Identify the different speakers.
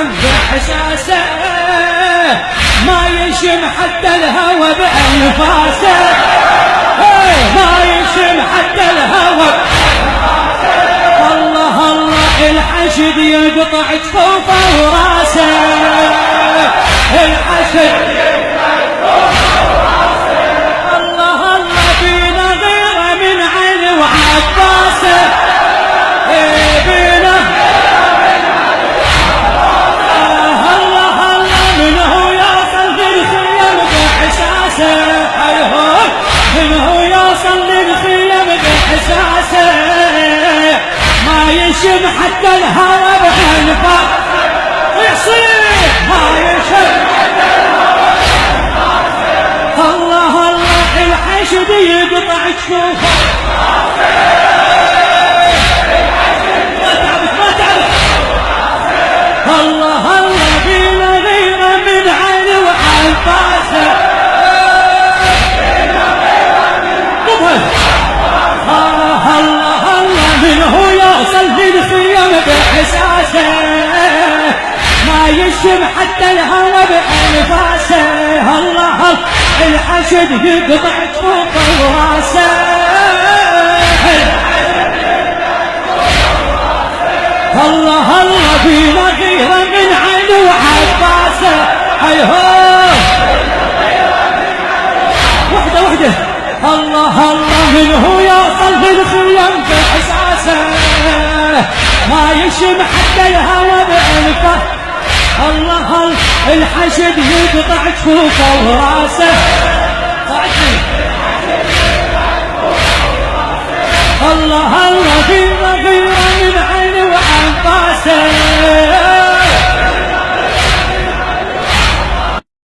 Speaker 1: الخيم بإحساسه ما يشم حتى الهوى بأنفاسه ما يشم حتى الهوى الله الله الحشد يقطع جفوفه وراسه الحشد يقطع جفوفه وراسه الله الله بينا غيره من عينه وعباسه بينا الله الله منه يوصل للخيم بإحساسه منه يوصل للخيم بإحساسه ما يشم حتى الهوى بأنفاسه يصيح ما يشم حتى الهوى بأنفاسه الله الله الحشد يقطع جفوفه ما تعرف الله الله بينا غيره من عينه وأنفاسه الله الله منه يوصل للخيم بإحساسه ما يشم حتى الهوى بأنفاسه الله الحشد يقطع جفوفه وراسه الله الله بينا غيره من عينه وعباسه وحده الله الله منه يوصل للخيم بإحساسه ما يشم حتى الهوى بأنفاسه الله الحشد يقطع جفوفه وراسه الله الله فينا غيره